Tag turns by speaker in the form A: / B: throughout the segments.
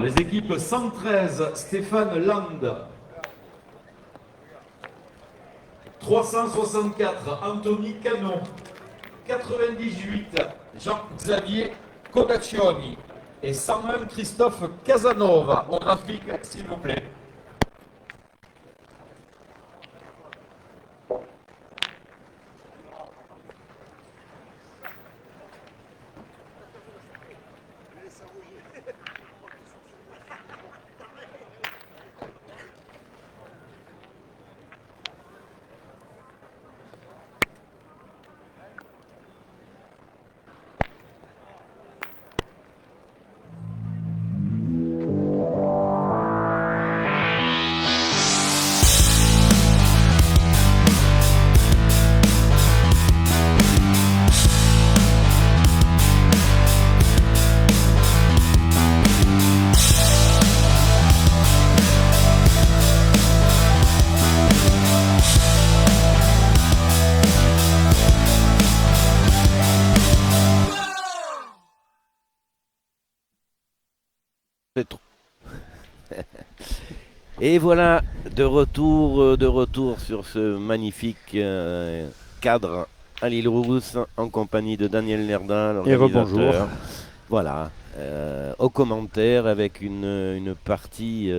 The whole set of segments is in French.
A: les équipes 113, Stéphane Land. 364, Anthony Canon. 98, Jean-Xavier Codaccioni. Et 101, Christophe Casanova. Au graphique, s'il vous plaît.
B: Et voilà, de retour sur ce magnifique cadre à l'île Rousse en compagnie de Daniel Lerda, l'organisateur. Voilà, au commentaire avec une partie.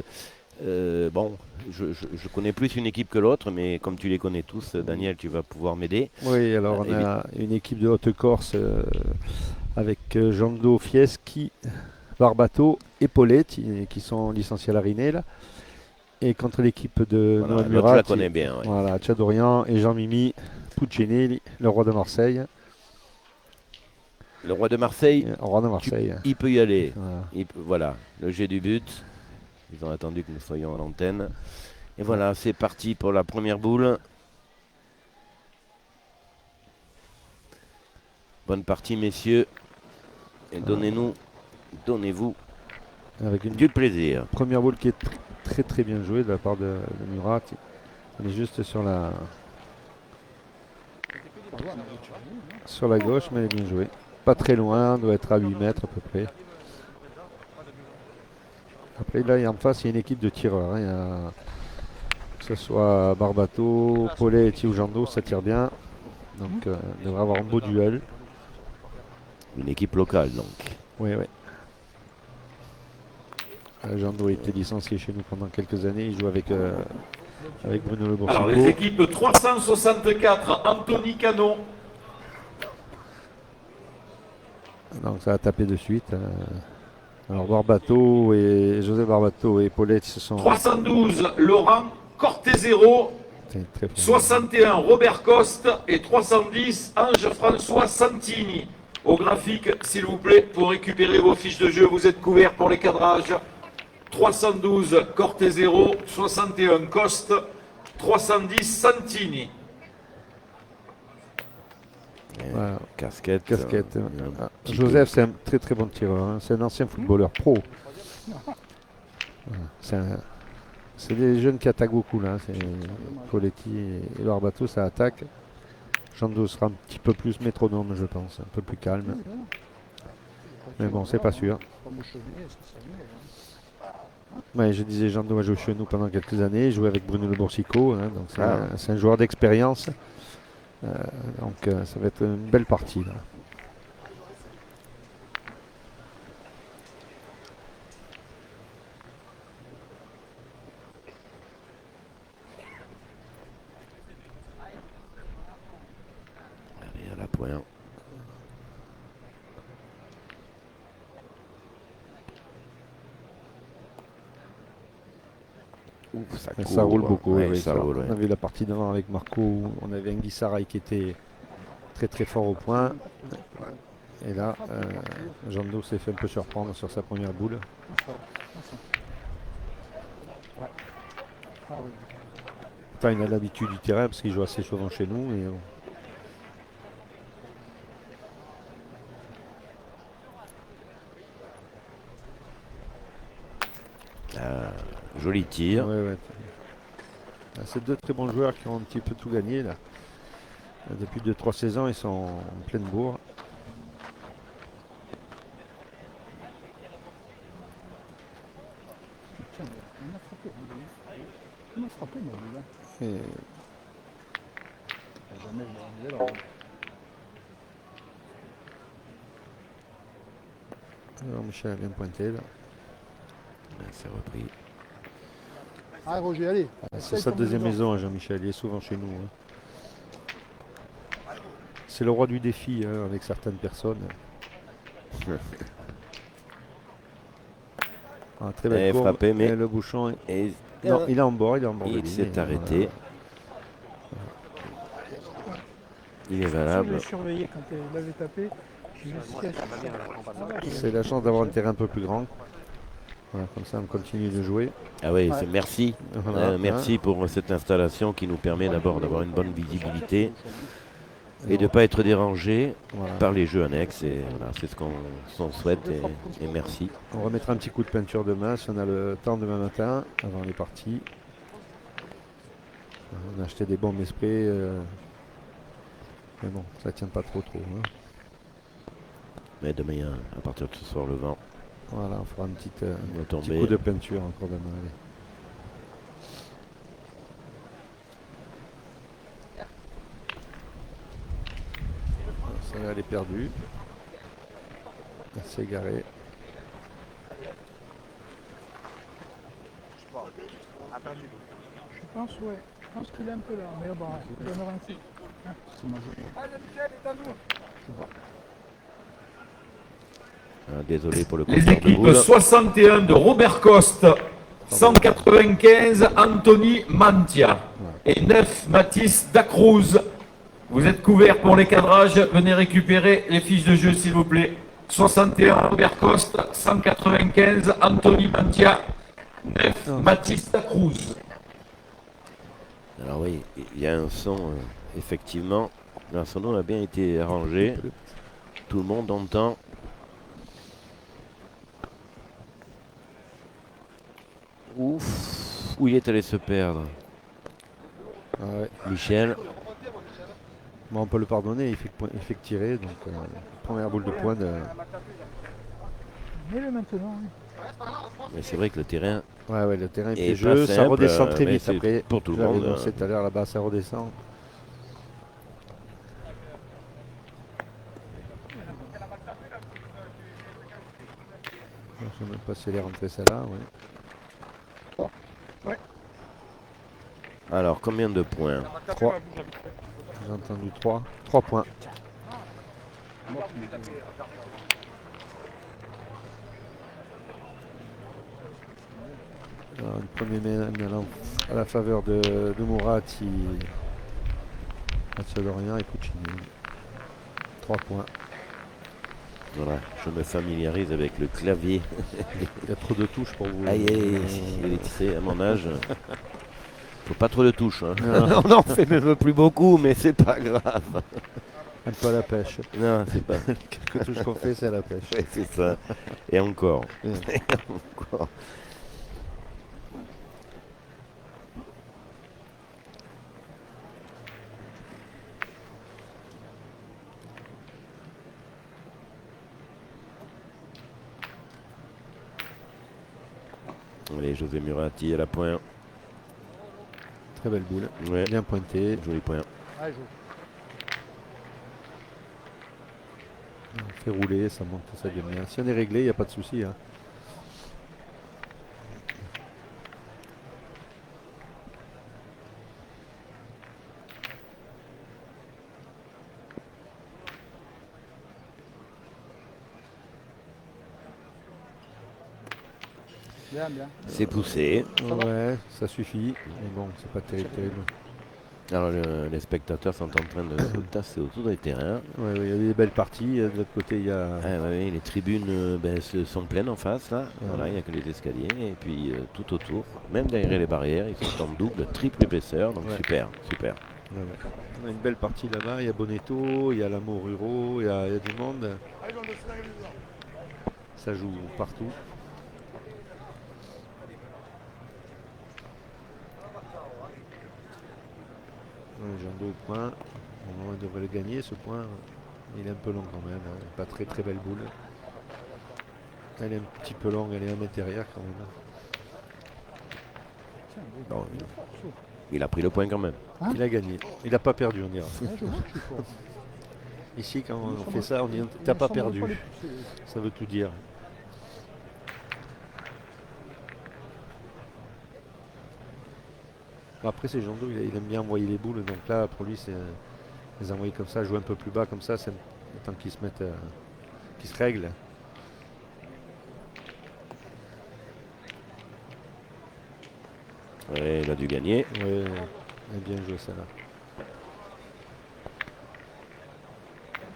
B: Bon, je connais plus une équipe que l'autre, mais comme tu les connais tous, Daniel, tu vas pouvoir m'aider.
C: Oui, alors on a une équipe de Haute-Corse avec Jando Fieschi, Barbato et Paulette qui sont licenciés à la Rinel. Et contre l'équipe de
B: Voilà,
C: Noël Murat,
B: je la connais bien. Ouais.
C: Voilà, Tchadorian et Jean-Mimi Puccinelli, le roi de Marseille.
B: Le roi de Marseille, il peut y aller.
C: Voilà.
B: Voilà, le jet du but. Ils ont attendu que nous soyons à l'antenne. Et voilà, c'est parti pour la première boule. Bonne partie, messieurs. Et donnez-vous du plaisir.
C: Première boule qui est très très bien jouée de la part de Murat. On est juste sur la gauche, mais elle est bien jouée. Pas très loin, doit être à 8 mètres à peu près. Après là, en face, il y a une équipe de tireurs. Hein. Que ce soit Barbato, Paulet ou Jando, ça tire bien. Donc on devrait avoir un beau duel.
B: Une équipe locale donc.
C: Oui, oui. Jando a été licencié chez nous pendant quelques années. Il joue avec Bruno Le Boursico.
A: Alors les équipes 364, Anthony Canon.
C: Donc ça a tapé de suite. Alors José Barbato et Paulette se sont...
A: 312, Laurent Cortezero. 61, Robert Coste. Et 310, Ange-François Santini. Au graphique, s'il vous plaît, pour récupérer vos fiches de jeu, vous êtes couverts pour les cadrages. 312, Cortezero. 61, Coste. 310, Santini.
B: Voilà. Casquette.
C: Joseph, c'est un très très bon tireur. Hein. C'est un ancien footballeur pro. C'est des jeunes qui attaquent beaucoup là. Poletti et Barbato, ça attaque. Jando sera un petit peu plus métronome, je pense, un peu plus calme. Mais bon, c'est pas sûr. Ouais, je disais, Jando a joué chez nous pendant quelques années. Il jouait avec Bruno Le Boursico, hein, donc c'est un joueur d'expérience. Donc ça va être une belle partie là.
B: Allez, à la pointe. Ouf,
C: ça roule beaucoup.
B: Ouais,
C: oui,
B: ça roule,
C: on
B: ouais.
C: a vu la partie d'avant avec Marco où on avait Nguy Sarai qui était très très fort au point. Et là, Jando s'est fait un peu surprendre sur sa première boule. Enfin, il a l'habitude du terrain parce qu'il joue assez souvent chez nous. Et,
B: joli tir.
C: ouais. C'est deux très bons joueurs qui ont un petit peu tout gagné là. Depuis 2-3 saisons, ils sont en pleine bourre. Et... Alors Michel a bien pointé là.
B: C'est repris.
D: Ah Roger, allez.
C: C'est sa deuxième maison, Jean-Michel, il est souvent chez nous. C'est le roi du défi avec certaines personnes. Très belle courbe,
B: frappé, mais
C: le bouchon.
B: Et...
C: Non, il est en bord,
B: Il s'est arrêté. Il est valable.
D: Je l'ai surveillé quand il l'avait tapé.
C: C'est la chance d'avoir un terrain un peu plus grand. Voilà, comme ça on continue de jouer.
B: Ah oui, merci.
C: Voilà,
B: merci pour cette installation qui nous permet d'abord d'avoir une bonne visibilité et de ne pas être dérangé par les jeux annexes. Et voilà, c'est ce qu'on souhaite et merci.
C: On remettra un petit coup de peinture demain si on a le temps demain matin avant les parties. On a acheté des bombes esprits. Mais bon, ça tient pas trop.
B: Mais demain, à partir de ce soir, le vent.
C: Voilà, on fera un petit coup de peinture encore demain. Allez. Celle-là, elle est perdue. Elle s'est égarée.
D: Je pense qu'il est un peu là, mais bon, il donnera un coup.
B: Désolé pour le
A: Les équipes 61 de Robert Coste, 195 Anthony Mantia et 9 Mathis Dacruz. Vous êtes couverts pour les cadrages, venez récupérer les fiches de jeu s'il vous plaît. 61 Robert Coste, 195 Anthony Mantia, 9 Mathis Dacruz.
B: Alors oui, il y a un son, effectivement, le son a bien été arrangé. Tout le monde entend. Ouf, où il est allé se perdre. Michel.
C: Bon, on peut le pardonner, il fait que tirer, donc première boule de poing.
D: Mets-le maintenant.
B: Mais c'est vrai que le terrain.
C: Ouais, le terrain est piégeux, ça redescend très vite après.
B: Pour tout le monde.
C: Annoncé tout à l'heure là-bas, ça redescend. Je ne sais même pas si elle est rentrée celle-là,
D: ouais.
B: Alors, combien de points?
C: 3. J'ai entendu 3. 3 points. Alors, le premier main à la faveur de Mourati, Mathieu Lorient et Puccini. 3 points.
B: Voilà, je me familiarise avec le clavier.
C: Il y a trop de touches pour vous.
B: Aïe, il est tiré à mon âge. Faut pas trop de touches. Hein.
C: On
B: n'en fait même plus beaucoup, mais c'est pas grave.
C: Un peu à la pêche.
B: Non, c'est pas.
C: Quelques touches qu'on fait, c'est à la pêche.
B: Ouais, c'est ça. Et encore. Et encore. Allez, José Murati à la pointe.
C: Très belle boule.
B: Ouais.
C: Bien pointé.
B: Joli point.
C: On fait rouler, ça monte, ça vient bien. Si on est réglé, il n'y a pas de souci. Hein.
D: Bien.
B: C'est poussé.
C: Ouais, ça suffit. Mais bon, c'est pas terrible.
B: Alors les spectateurs sont en train de se tasser autour des terrains.
C: Ouais, il y a des belles parties. De l'autre côté, il y a...
B: les tribunes sont pleines en face. Là. Voilà, il n'y a que les escaliers. Et puis tout autour, même derrière les barrières, ils sont en double, triple épaisseur. Donc super.
C: Ouais. On a une belle partie là-bas. Il y a Bonetto, il y a l'Amour Ruraux, il y a du monde. Ça joue partout. Jean au point. On devrait le gagner ce point. Il est un peu long quand même. Hein. Pas très belle boule. Elle est un petit peu longue, elle est 1 mètre derrière quand même.
B: Non, Il a pris le point quand même.
C: Hein? Il a gagné. Il n'a pas perdu, on dira.
D: Ouais, je vois que je suis fort.
C: Ici, quand on fait ça, on dit t'as pas perdu. Ça veut tout dire. Après, c'est Jando, il aime bien envoyer les boules. Donc là, pour lui, c'est les envoyer comme ça, jouer un peu plus bas comme ça, c'est le temps qu'ils se mettent, qu'ils se règlent.
B: Ouais, il a dû gagner.
C: Ouais, il a bien joué ça là.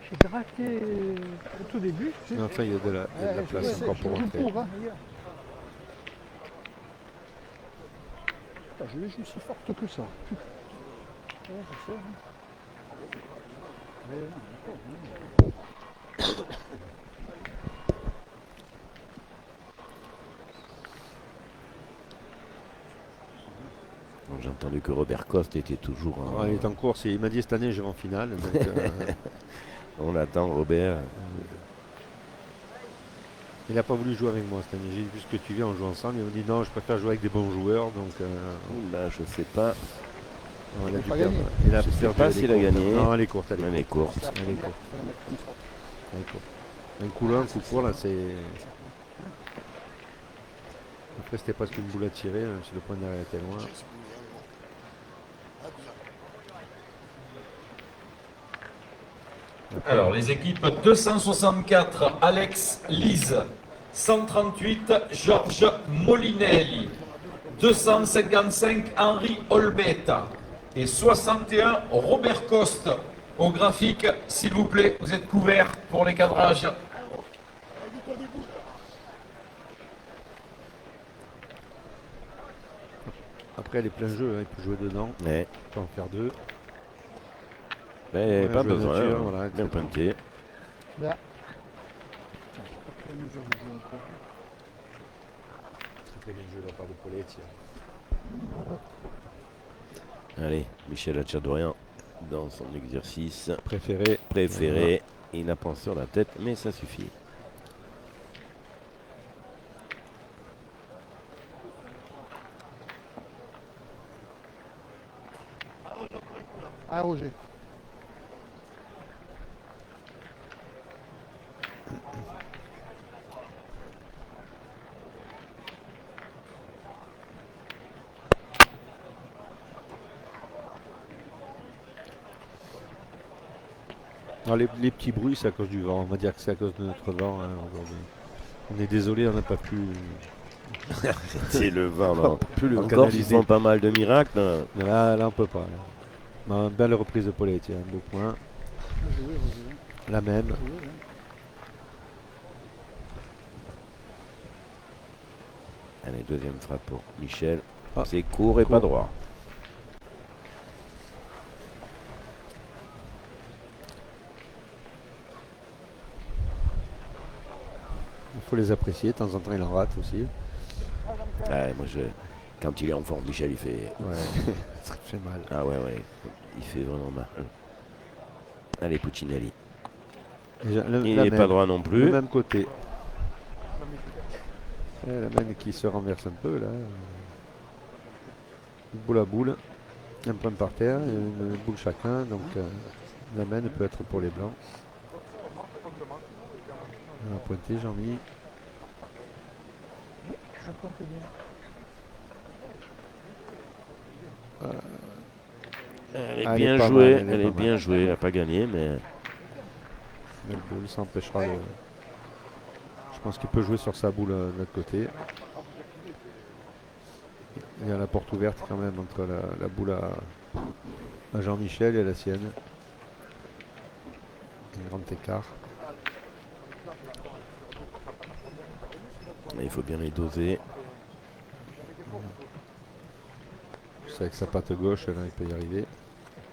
D: J'ai graqué au tout début.
C: Mais enfin, il y a de la place encore pour rentrer.
D: Je l'ai juste si forte que ça. Ouais, je sais. Mais non, d'accord.
B: J'ai entendu que Robert Coste était toujours en...
C: Il est en course et il m'a dit cette année je vais en finale. Donc,
B: on attend Robert.
C: Il n'a pas voulu jouer avec moi cette année. J'ai dit puisque tu viens on joue ensemble. Il m'a dit non, je préfère jouer avec des bons joueurs. Donc
B: là je sais pas.
C: Non, il a dû perdre. Il a perdu.
B: Je sais pas s'il a gagné.
C: Non, elle est courte.
B: Elle est courte.
C: Un coup là, un coup court là, c'est. Après c'était presque une boule à tirer, même si le point derrière était loin.
A: Alors, les équipes 264, Alex Lise. 138, Georges Molinelli. 255, Henri Olbetta. Et 61, Robert Coste. Au graphique, s'il vous plaît, vous êtes couverts pour les cadrages.
C: Après, elle est plein jeu, hein, il peut jouer dedans.
B: Ouais.
C: Il peut en faire deux.
B: Mais pas besoin,
C: nature, voilà,
B: bien pointé.
D: Là.
C: Très bien joué de la part de Poletti.
B: Allez, Michel Hatchadorian dans son exercice
C: préféré.
B: Voilà. Il a pensé sur la tête, mais ça suffit.
D: Ah, Roger.
C: Alors les petits bruits, c'est à cause du vent. On va dire que c'est à cause de notre vent hein, aujourd'hui. On est désolé, on n'a pas pu.
B: C'est le vent, là.
C: Plus le
B: encore ils font pas mal de miracles.
C: Là on peut pas. Là. Belle reprise de Poletti, un beau point. La même.
B: Allez, deuxième frappe pour Michel. C'est court et pas droit.
C: Il faut les apprécier, de temps en temps il en rate aussi.
B: Ouais, moi quand il est en forme, Michel il fait.
C: Ouais, ça fait mal.
B: Ah ouais, il fait vraiment mal. Allez, Puccinelli. Il n'est pas droit non plus.
C: Le même côté. Et la main qui se renverse un peu là. Une boule à boule. Un point par terre, une boule chacun. Donc la main peut être pour les blancs. On a pointé, Jean-Mi.
D: Je pointe bien.
B: Elle est bien jouée, elle est bien jouée, elle n'a pas gagné, mais.
C: Le boule, ça empêchera le. Je pense qu'il peut jouer sur sa boule de l'autre côté. Il y a la porte ouverte quand même entre la boule à Jean-Michel et la sienne. Un grand écart.
B: Il faut bien les doser.
C: C'est avec sa patte gauche, là, il peut y arriver.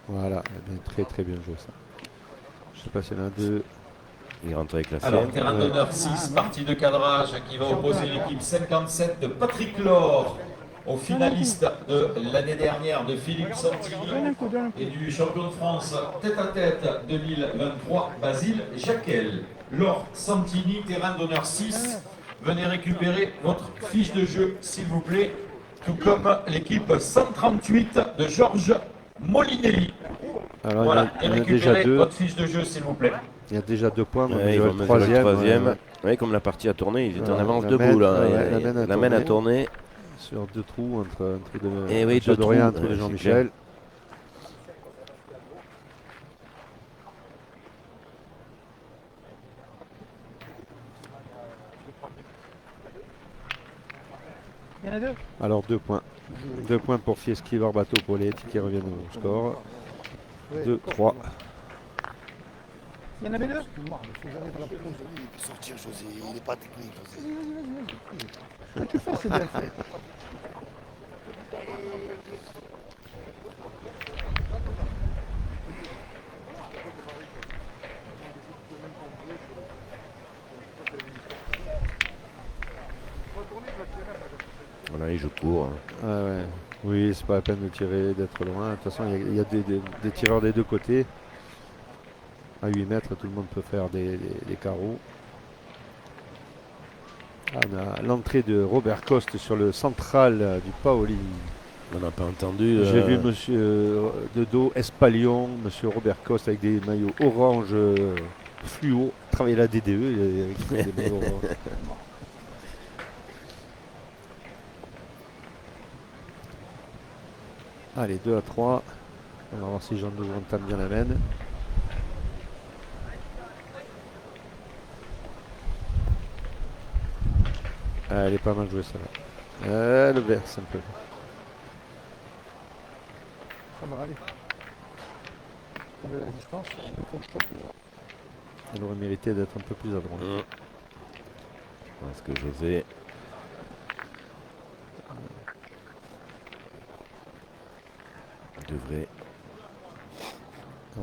C: Voilà, très très bien joué ça. Je sais pas s'il y en a deux.
B: Il rentre avec la sienne.
A: Alors, terrain d'honneur 6, partie de cadrage qui va opposer l'équipe 57 de Patrick Laure au finaliste de l'année dernière de Philippe Santini et du champion de France tête-à-tête 2023, Basile Jacquel. Laure Santini, terrain d'honneur 6. Venez récupérer votre fiche de jeu, s'il vous plaît. tout comme l'équipe 138 de Georges Molinelli.
C: Alors,
A: Voilà,
C: il y en a déjà
A: récupérez
C: 2.
A: votre fiche de jeu, s'il vous plaît.
C: Il y a déjà 2 points.
B: Ouais, ils vont mesurer le troisième.
C: Ouais.
B: Oui, comme la partie a tourné, ils étaient en
C: Voilà,
B: avance
C: la
B: debout.
C: mène,
B: Là.
C: ouais,
B: La mène a tourné.
C: Sur 2 trous entre
B: Et oui, deux
C: Dorian,
B: trous,
C: entre
B: c'est
C: Jean-Michel.
D: Il y en a 2.
C: Alors 2 points. 2 points pour Fieschi, Barbato, Poletti qui reviennent au score. 2, 3.
D: Il y en avait 2.
E: Sortir José, il n'est pas technique José.
D: Ce que tu fais, c'est bien fait.
B: Voilà, il joue court.
C: Ah ouais. Oui, c'est pas la peine de tirer, d'être loin. De toute façon, il y a des tireurs des deux côtés. À 8 mètres, tout le monde peut faire des carreaux. Ah, on a l'entrée de Robert Coste sur le central du Paoli.
B: On n'a pas entendu.
C: J'ai vu monsieur de dos Espalion, monsieur Robert Coste avec des maillots orange fluo, travailler la DDE avec des maillots orange. Allez, 2 à 3. On va voir si Jean de entame bien la mène. Ah, elle est pas mal jouée celle-là. Elle verse un peu.
D: Ça va aller. La distance, il faut que je chope.
C: Elle aurait mérité d'être un peu plus à droite.
B: Je pense que José. Devrait.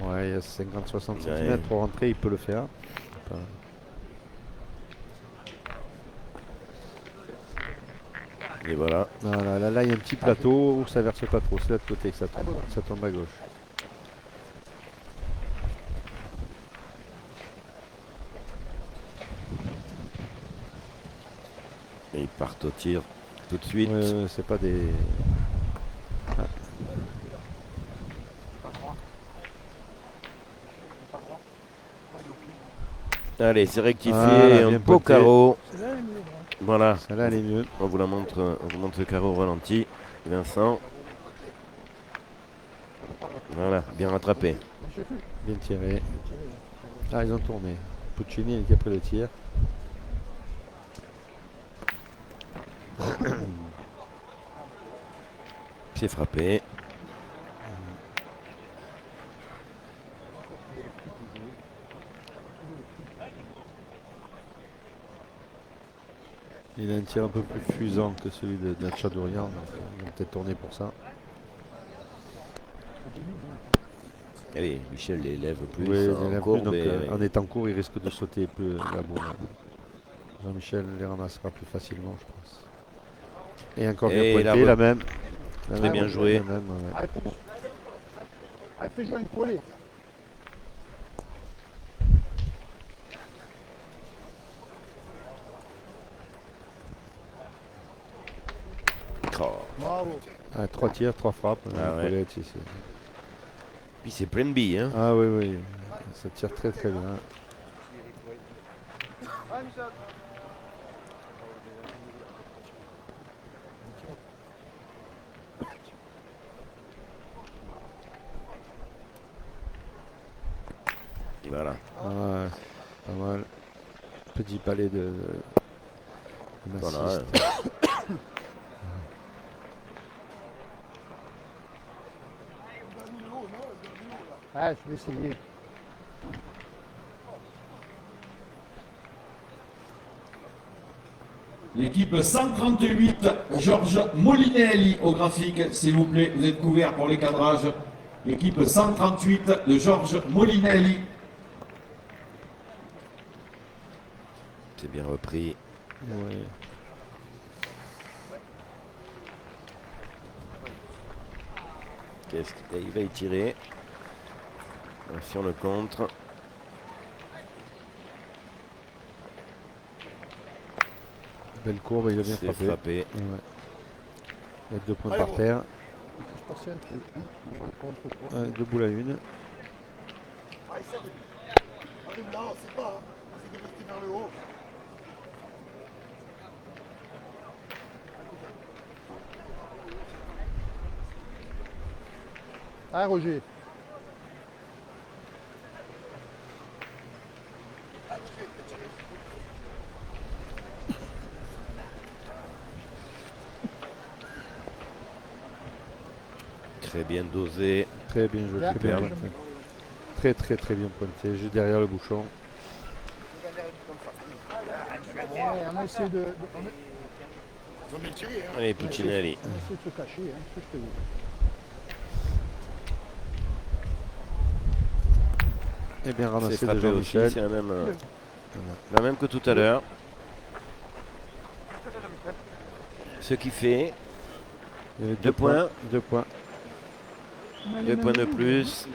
C: Ouais, il y a 50-60
B: Ouais.
C: cm pour rentrer, il peut le faire. Enfin,
B: Et voilà.
C: voilà, là, il y a un petit plateau où ça verse pas trop. C'est là de côté que ça tombe à gauche.
B: Et ils partent au tir tout de suite.
C: Ouais, c'est pas des. Ah.
B: Allez, c'est rectifié.
C: Voilà,
B: un
C: bien
B: beau
C: pointé.
B: carreau.
D: C'est là, il est droit.
B: Voilà.
C: Celle-là, elle est mieux.
B: On vous montre le carreau au ralenti. Vincent. Voilà, bien rattrapé.
C: Bien tiré. Ah, ils ont tourné. Puccini qui a pris le tir.
B: Pied frappé.
C: Il a un tir un peu plus fusant que celui de Tchadourian, donc il va peut-être tourner pour ça.
B: Allez, Michel l'élève plus.
C: Oui, il
B: en
C: élève
B: courbe,
C: plus, donc,
B: et-
C: en étant court, il risque de sauter plus la bourre. Jean-Michel les ramassera plus facilement, je pense. Et encore bien
B: Et il a
C: pointé, la même.
B: Très bien joué.
C: La même, ouais.
D: Allez, allez, fais jouer une collée.
B: Oh.
D: Bravo.
C: Ah, 3 tirs, 3 frappes.
B: Ah ouais.
C: Colette, ici.
B: Puis c'est plein de billes. Hein.
C: Ah oui, oui. Ça tire très très bien.
B: Et voilà.
C: Ah, ouais, pas mal. Petit palais de
B: Voilà.
C: massiste.
D: Ah, je vais essayer.
A: L'équipe 138, Georges Molinelli au graphique, s'il vous plaît, vous êtes couverts pour les cadrages. L'équipe 138 de Georges Molinelli.
B: C'est bien repris.
C: Ouais.
B: Il va y tirer. Sur le contre.
C: Belle courbe, il a bien
B: C'est
C: frappé.
B: frappé.
C: Ouais. Il y a 2 points par terre.
D: Je passais un truc.
C: Ouais, 2 boules à 1.
E: Arrive là, c'est pas. C'est de rester vers le haut.
D: Ah, Roger.
B: Très bien dosé.
C: Très bien joué.
D: Bien,
C: Très bien
B: bien.
C: pointé. Très bien pointé. Juste derrière le bouchon.
D: Ouais, on a essayé de.
E: Ils ont bien tiré, hein.
B: Allez, Puccinelli.
D: On a essayé de se cacher, hein, c'est ce que je te dis.
C: Et bien
B: C'est
C: ramassé de
B: frappé aussi,
C: Jean-Michel.
B: c'est la même que tout à l'heure. Ce qui fait 2 points.
C: 2 points.
B: 2 points de plus.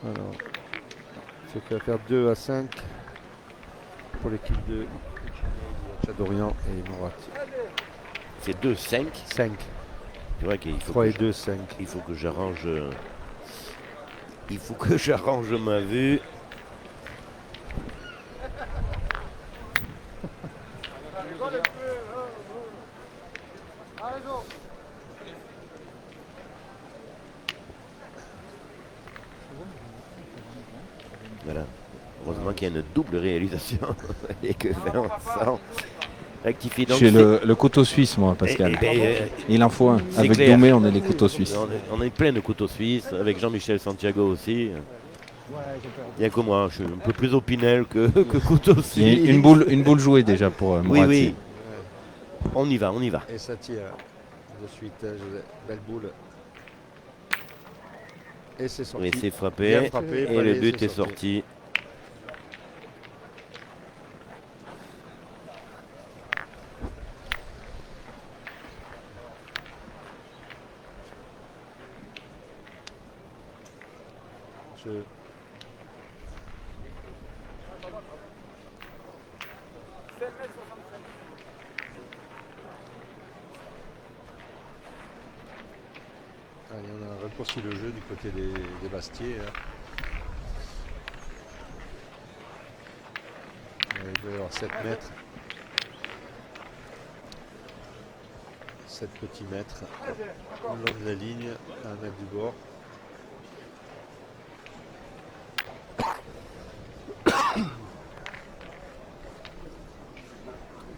C: Alors, ce qui va faire 2 à 5 pour l'équipe de Chadorian et Morat.
B: C'est 2-5.
C: 5.
B: C'est vrai qu'il faut
C: 3
B: que
C: et 2, 5.
B: il faut que j'arrange. Il faut que j'arrange ma vue. Voilà. Heureusement qu'il y a une double réalisation et que Vincent rectifie. Donc
F: Chez le couteau suisse, moi, Pascal. Il en faut un.
B: c'est
F: Avec
B: clair.
F: Doumé, on est les couteaux suisses.
B: On est plein de couteaux suisses, avec Jean-Michel Santiago aussi. Il n'y a que moi, je suis un peu plus opinel que couteau suisse.
F: Il y a une boule jouée déjà pour
B: Oui,
F: Moratti.
B: oui. On y va.
C: Et ça tire de suite, José. Belle boule. Et c'est sorti.
B: Oui, c'est frappé.
C: Bien frappé,
B: Et
C: Palais,
B: le but
C: c'est
B: est sorti.
C: Allez, on a raccourci le jeu du côté des Bastiers. Hein. Il doit y avoir 7 mètres. 7 petits mètres. Le long de la ligne, à 1 mètre du bord.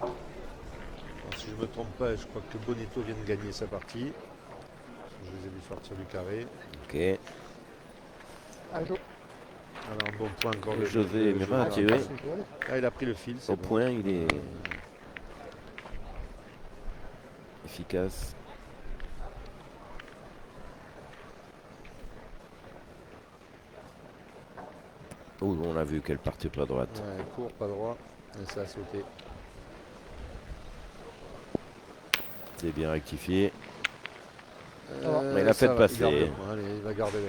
C: Alors, si je ne me trompe pas, je crois que Bonito vient de gagner sa partie. Je les ai vus sortir du carré.
B: Ok.
C: Alors, un bon point encore de
B: José Murat a tiré.
C: Ah, il a pris le fil.
B: Au
C: Bon.
B: point, il est efficace. Oh, on a vu qu'elle partait pas à droite.
C: Ouais, court, pas droit. Et ça a sauté.
B: C'est bien rectifié.
C: Mais
B: il a fait passer.
C: Allez, il va garder le.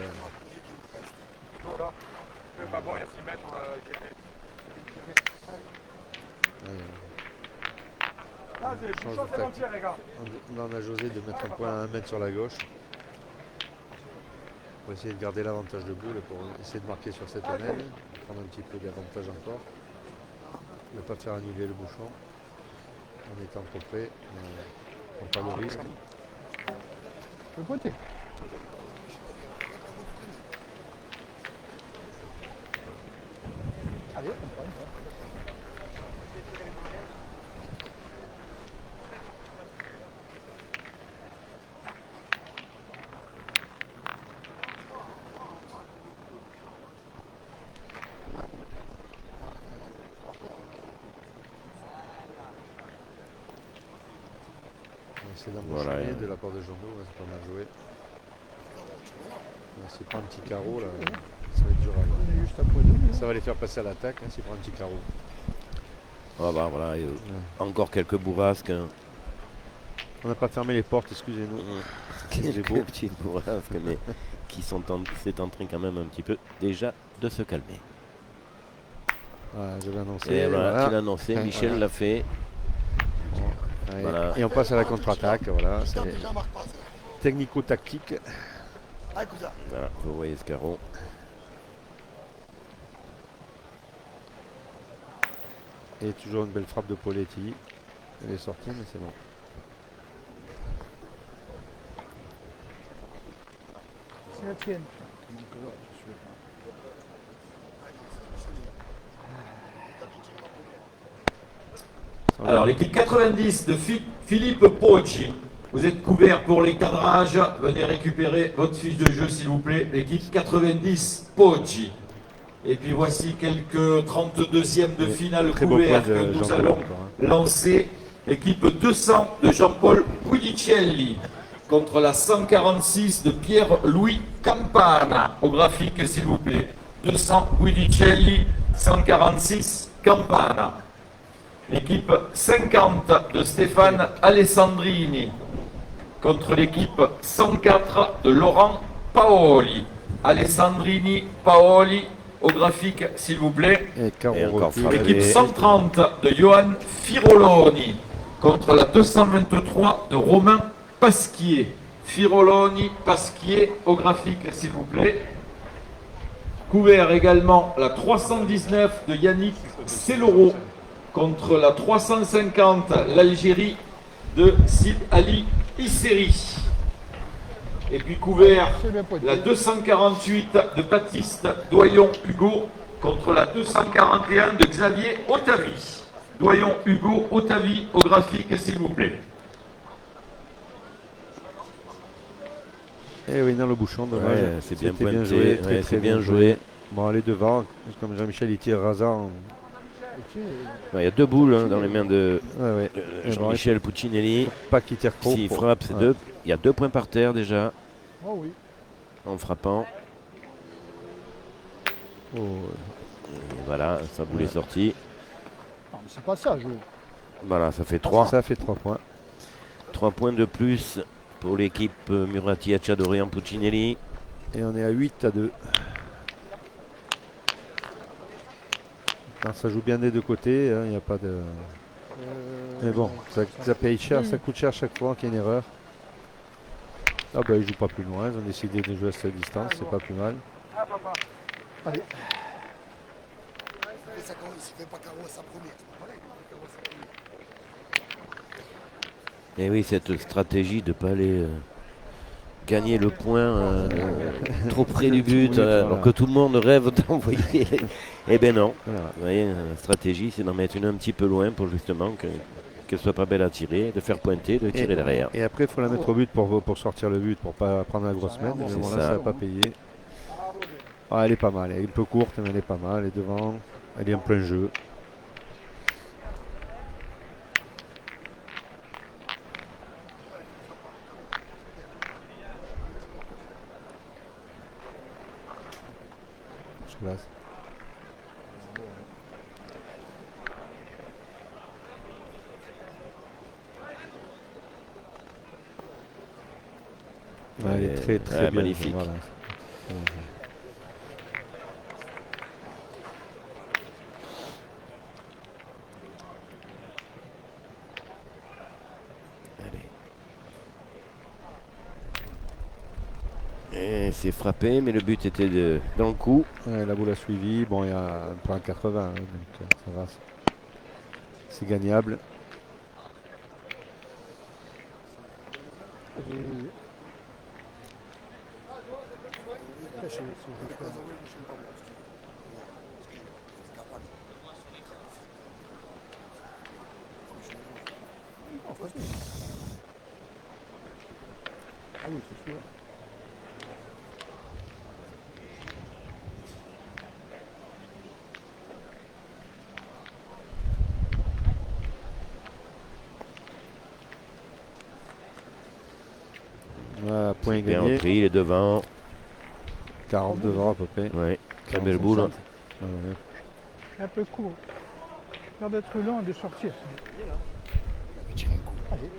C: On demande à José de mettre un point à 1 mètre sur la gauche. Pour essayer de garder l'avantage de boule, pour essayer de marquer sur cette aile, prendre un petit peu d'avantage encore. Ne pas faire annuler le bouchon en étant trop près. On prend pas le risque.
D: Je peux pointer. Allez, on prend.
C: C'est dans
B: Voilà,
C: de la part de Jean-Do, c'est pas mal joué. S'il prend un petit carreau, là, ça va être dur à voir.
D: Juste après nous.
C: Ça va les faire passer à l'attaque s'il prend un petit carreau.
B: Ah bah voilà, encore quelques bourrasques. Hein.
C: On n'a pas fermé les portes, excusez-nous.
B: Quelques petites bourrasques, mais qui sont c'est en train quand même un petit peu déjà de se calmer.
C: Voilà, je vais annoncer.
B: Et voilà,
C: Voilà.
B: tu l'as annoncé, Michel l'a fait.
C: Ouais,
B: Voilà.
C: Et on passe à la contre-attaque. Voilà, c'est
E: Déjà marque pas, ça.
C: technico-tactique.
E: Ah, cousin.
B: Voilà, vous voyez ce carreau.
C: Et toujours une belle frappe de Poletti. Elle est sortie, mais c'est bon.
D: C'est la tienne.
A: Alors, l'équipe 90 de Philippe Poggi. Vous êtes couvert pour les cadrages. Venez récupérer votre fiche de jeu, s'il vous plaît. L'équipe 90 Poggi. Et puis voici quelques 32e de finale
C: Très beau
A: couverts
C: point de
A: que nous
C: Jean-Paul
A: allons
C: encore,
A: lancer. L'équipe 200 de Jean-Paul Guidicelli contre la 146 de Pierre-Louis Campana. Au graphique, s'il vous plaît. 200 Guidicelli, 146 Campana. L'équipe 50 de Stéphane Alessandrini contre l'équipe 104 de Laurent Paoli. Alessandrini, Paoli, au graphique s'il vous plaît.
C: Et
B: Et encore
C: recul.
B: frappé.
A: L'équipe 130 de Johan Firoloni contre la 223 de Romain Pasquier. Firoloni, Pasquier, au graphique s'il vous plaît. Couvert également la 319 de Yannick Selloro contre la 350 l'Algérie de Sid Ali Isseri. Et puis couvert la 248 de Baptiste Doyon Hugo contre la 241 de Xavier Otavi. Doyon Hugo Otavi au graphique s'il vous plaît.
C: Et oui, dans le bouchon, dommage.
B: Ouais, c'est bien
C: C'était
B: pointé.
C: joué, très,
B: Ouais,
C: très
B: c'est bien joué.
C: Bon, allez devant, comme Jean-Michel il tire rasant.
B: Il y a deux boules hein, dans les mains de
C: Ouais, ouais.
B: Jean-Michel Puccinelli.
C: Pas qu'il tire trop.
B: S'il
C: pour-
B: frappe, c'est
C: Ouais.
B: deux. Il y a 2 points par terre déjà
D: Oh oui.
B: en frappant.
C: Oh,
B: Et voilà, sa boule est sortie.
D: Non, mais c'est pas ça, je.
B: Voilà, ça fait 3.
C: ça fait 3 points.
B: 3 points de plus pour l'équipe Murati Acciadorian Puccinelli.
C: Et on est à 8-2. Ça joue bien des deux côtés, il n'y a pas de. Mais bon, ça paye cher, ça coûte cher chaque fois qu'il y a une erreur. Ah bah ils jouent pas plus loin, ils ont décidé de jouer à cette distance, c'est pas plus mal.
D: Allez.
E: Il fait pas carreau à sa première. Voilà, il fait carreau à sa première.
B: Et oui, cette stratégie de ne pas aller gagner le point trop près du but,
C: voilà.
B: alors que tout le monde rêve d'envoyer. Eh bien non.
C: Voilà.
B: Vous voyez, la stratégie, c'est d'en mettre une un petit peu loin pour justement qu'elle soit pas belle à tirer, de faire pointer, de tirer derrière.
C: Et après il faut la mettre au but pour sortir le but, pour pas prendre la grosse main. Mais
B: C'est
C: bon, là
B: ça.
C: ça va pas payer. Ah, elle est pas mal, elle est un peu courte mais elle est pas mal, elle est devant, elle est en plein jeu. Place. Ouais, elle est très très
B: Ouais,
C: bien.
B: magnifique.
C: Voilà.
B: Et c'est frappé, mais le but était dans le coup.
C: Ouais, la boule a suivi. Bon, il y a un point 80, hein, donc ça va. C'est gagnable.
D: Ah oui, c'est sûr.
C: Voilà, point
B: Bien
C: gagné.
B: repris, il est devant.
C: 40 devant à peu près.
B: Ouais, très belle boule.
C: Ouais.
D: Un peu court. L'air d'être lent de sortir. Allez,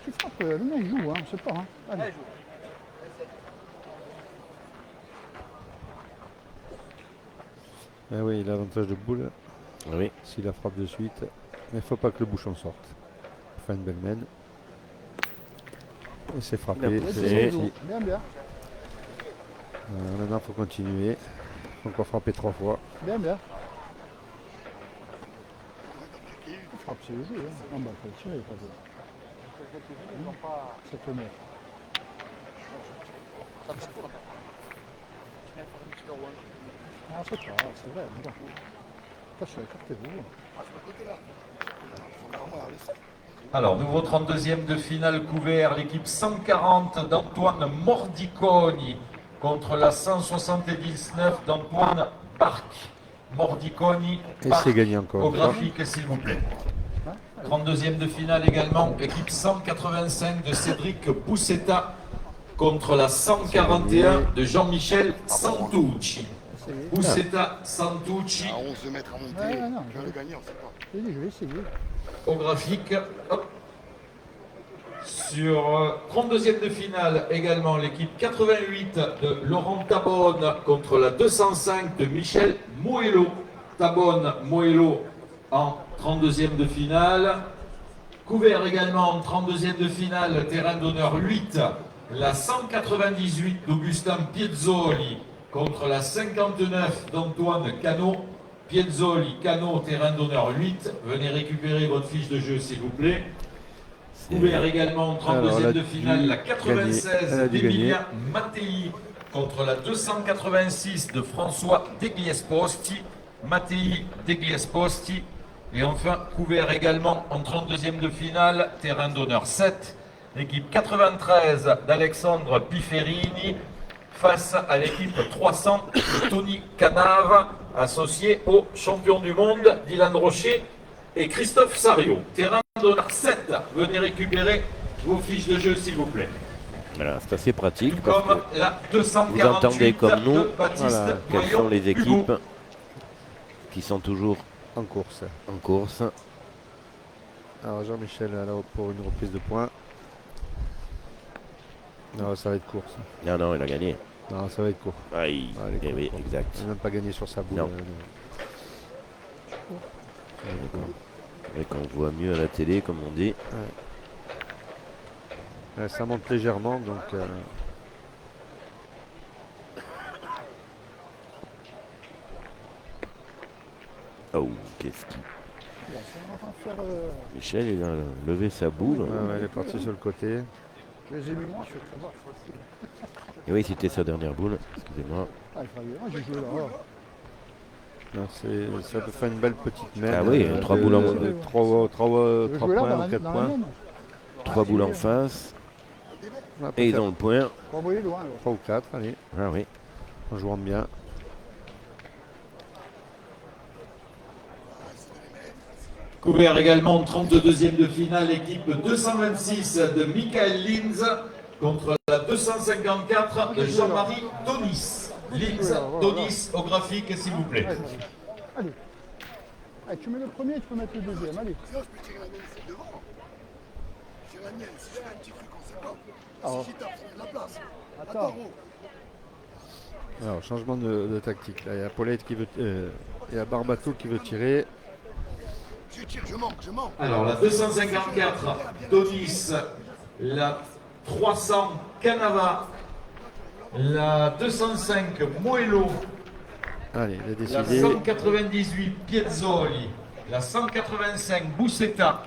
D: si tu frappes, le mec joue, hein, on sait pas. Hein. Allez.
C: Ah oui, il a l'avantage de boule.
B: Oui.
C: S'il la frappe de suite. Mais il ne faut pas que le bouchon sorte. Il fait une belle mène. Et c'est frappé.
D: Bien, bien.
C: Maintenant, il faut continuer. Il faut encore frapper 3 fois.
D: Bien, bien. Frappe, c'est le jeu. Hein. Non, bah, faut le tirer, pas de... Ça te met. Ah, c'est pas, c'est vrai. Bon. Attention, écartez-vous.
A: Alors, nouveau 32e de finale couvert, l'équipe 140 d'Antoine Mordiconi contre la 179 d'Antoine Barc. Mordiconi,
C: Et
A: Barc,
C: c'est gagné encore.
A: au graphique s'il vous plaît. 32e de finale également, équipe 185 de Cédric Boussetta contre la 141 de Jean-Michel Santucci. Boussetta, Santucci.
E: À 11 mètres à monter, je vais le gagner, on sait pas.
D: Je vais essayer.
A: Au graphique. Hop. Sur 32e de finale également, l'équipe 88 de Laurent Tabonne contre la 205 de Michel Moello. Tabonne, Moello en 32e de finale. Couvert également en 32e de finale, terrain d'honneur 8, la 198 d'Augustin Piezzoli contre la 59 d'Antoine Cano. Piezzoli, Cano, terrain d'honneur 8. Venez récupérer votre fiche de jeu s'il vous plaît. Couvert également en 32e de finale, la 96 d'Emilia Mattei contre la 286 de François Degliesposti. Mattei, Degliesposti. Et enfin, couvert également en 32e de finale, terrain d'honneur 7, l'équipe 93 d'Alexandre Piferini face à l'équipe 300 de Tony Canave, associé au champion du monde Dylan Rocher et Christophe Sario. Terrain d'honneur 7, venez récupérer vos fiches de jeu s'il vous plaît.
B: Voilà, c'est assez pratique.
A: Comme la 248
B: vous entendez comme nous
A: Baptiste
B: quelles sont les équipes qui sont toujours
C: en course. Alors Jean-Michel alors pour une reprise de points. Non, ça va être course.
B: Non, il a gagné.
C: Non, ça va être court.
B: Oui, exact.
C: Il n'a même pas gagné sur sa boule.
B: Non. Et qu'on voit mieux à la télé, comme on dit.
C: Ouais, ça monte légèrement, donc...
B: Oh, qu'est-ce qu'il... Michel, il a levé sa boule.
C: Elle est partie sur le côté.
D: Je les ai mis moi, je suis très bas.
B: Et oui, c'était sa dernière boule. Excusez-moi.
D: Ah, j'ai joué là.
C: Ça peut faire une belle petite mène.
B: Ah oui, 3 boules en
C: 3 points, 4 points.
B: 3 boules en face. Et ils ont le point.
C: 3 ou 4, allez.
B: Ah oui.
C: En jouant bien.
A: Couvert également en 32e de finale, équipe 226 de Michael Linz contre la 254 de Jean-Marie Donis. Linz, Donis au graphique s'il vous plaît.
D: Allez. Allez, tu mets le premier, tu peux mettre le deuxième, allez.
E: Sinon, je peux tirer la mienne, c'est devant. Je tire la mienne, si je fais un petit truc, on sait pas.
D: Alors.
E: Si j'y tape, il y a de la place.
D: Attends.
C: Alors, changement de tactique. Là, il y a Paulette qui veut... il y a Barbato qui veut tirer.
E: Je tire, je manque.
A: Alors la 254 Donis, la 300 Canava, la 205 Moello,
C: allez, il a
A: la
C: décidé.
A: 198 Piezzoli, la 185 Boussetta,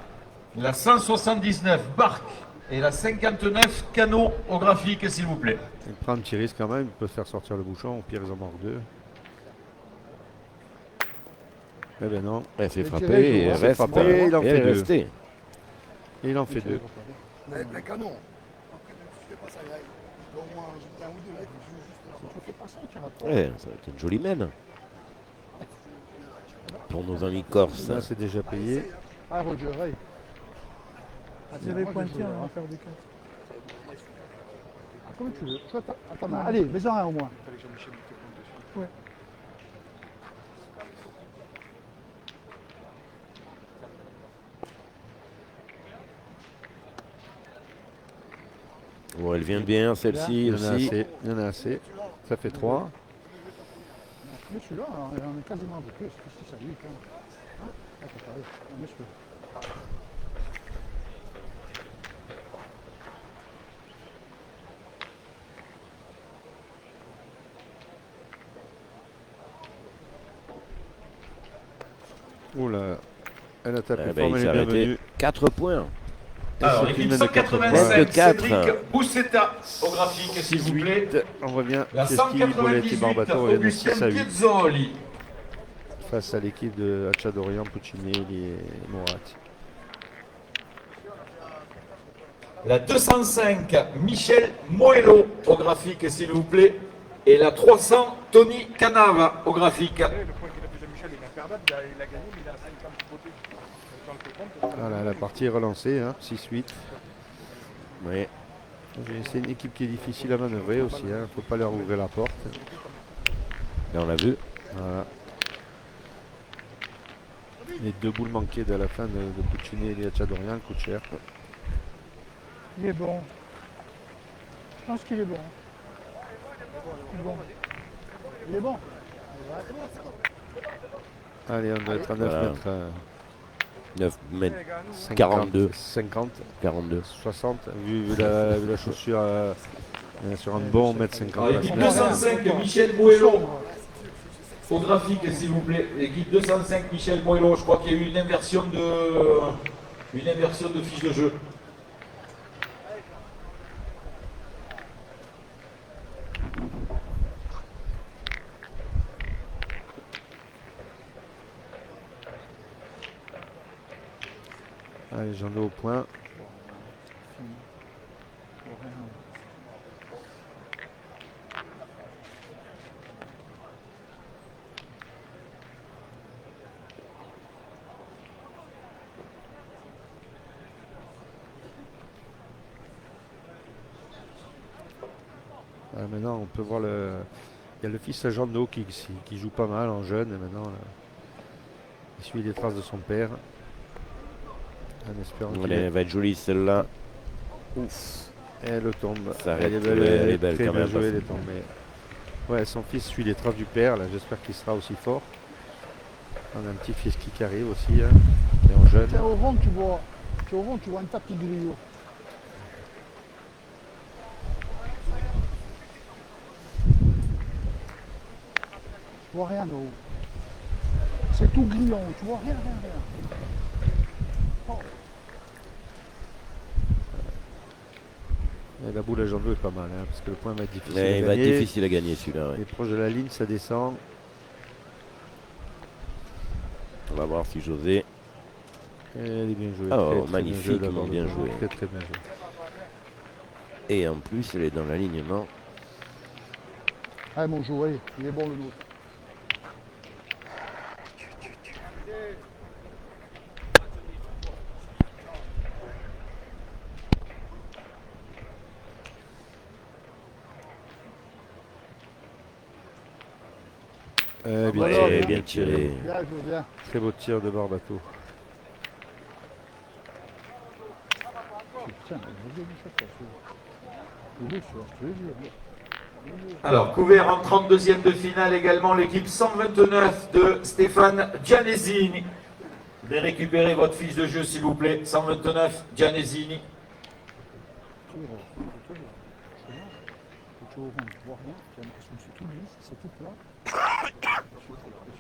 A: la 179 Barc et la 59 Cano au graphique s'il vous plaît.
C: Il prend un petit risque quand même, il peut faire sortir le bouchon, au pire ils en marquent 2. Eh ben non.
B: Elle fait frapper, il reste.
C: Il en fait 2.
B: Rester.
C: Et il en fait 2.
E: La canon. Je fais pas ça, il y a au moins un ou deux là qui jouent juste là.
B: Ça va être une jolie mène. Pour nos amis corses.
C: Ça c'est déjà payé.
D: Ah, Roger, allez.
G: C'est les pointiers, on va faire des 4.
D: Comme tu veux. Attends, allez, mets-en un au moins.
G: Ouais.
B: Bon, elle vient bien celle-ci aussi.
C: Il y en a assez. Ça fait 3.
D: Mais celui-là, on est quasiment bouclé. Si ça lui, quand même. Ah, c'est pareil. On met celui-là.
C: Oula, elle a tapé
B: Eh ben,
C: fort,
B: il
C: mais
B: s'est
C: elle est
B: arrêté.
C: bienvenue.
B: 4 points.
A: Alors,
C: Et
A: l'équipe
C: c'est une de
A: 185,
B: 4.
A: Cédric Boussetta au graphique, s'il vous plaît.
C: 6-8, on revient.
A: La
C: Chesky, Boletti,
A: 198,
C: Barbato reviennent de 6
A: Augustin
C: à 8
A: Pizzoli.
C: face à l'équipe de Hachadorian, Puccinelli et Moratti.
A: La 205, Michel Moello au graphique, s'il vous plaît. Et la 300, Tony Canava au graphique.
G: Le point qu'il a fait Jean-Michel, il a perdu, il a gagné, mais il a 50 beautés. Quand le compte,
C: Voilà, la partie est relancée, hein, 6-8.
B: Oui.
C: C'est une équipe qui est difficile à manœuvrer aussi, il ne faut pas leur ouvrir la porte.
B: Là, on l'a vu.
C: Voilà. Les 2 boules manquées de la fin de Puccinelli et Hachadorian coûtent cher.
D: Il est bon. Je pense qu'il est bon. Il est bon. Il est bon.
C: Allez, on doit être à 9
B: Voilà.
C: mètres.
B: 9 mètres
C: 50,
B: 42.
C: 50,
B: 42.
C: 60, vu la chaussure sur un bon mètre 50.
A: Alors, l'équipe 205, Michel Moello au graphique, s'il vous plaît. L'équipe 205, Michel Moello. Je crois qu'il y a eu une inversion de fiche de jeu.
C: Allez, j'en ai au point. Maintenant, on peut voir le. Il y a le fils à Jean d'Eau qui joue pas mal en jeune. Et maintenant, là, il suit les traces de son père. En espérant qu'il
B: Elle va être jolie celle-là.
C: Ouf. Et elle tombe.
B: Ça arrête,
C: Elle est
B: belle
C: très
B: quand
C: bien
B: même,
C: jouée,
B: parce
C: elle est
B: que-
C: tombée. Ouais, son fils suit les traces du père. Là, j'espère qu'il sera aussi fort. On a un petit fils qui arrive aussi, hein, qui est en jeune.
D: Tiens, au vent, tu vois un tapis griot. Tu vois rien là-haut. C'est tout grillon, tu vois rien. Oh.
C: Et la boule à Jean d'Eau est pas mal, hein, parce que le point va être difficile
B: Ouais,
C: à
B: il va être
C: gagner.
B: difficile à gagner celui-là.
C: Il
B: Ouais.
C: est proche de la ligne, ça descend.
B: On va voir si José.
C: Elle est bien jouée.
B: Oh,
C: très, très
B: magnifiquement bien jouée.
C: Très très bien jouée.
B: Et en plus, elle est dans l'alignement.
D: Ah mon jouet, il est bon le nôtre.
C: Bien,
D: Voilà,
B: Ouais,
D: bien.
B: bien tiré.
D: Bien, je veux bien.
C: Très beau tir de Barbato.
D: Putain, je veux bien ça. Il est sûr, je te le dis.
A: Alors, couvert en 32e de finale également, l'équipe 129 de Stéphane Gianesini. Vous allez récupérer votre fiche de jeu, s'il vous plaît. 129, Gianesini.
D: Tu vois rien, tu as l'impression que c'est tout lisse, c'est tout plat.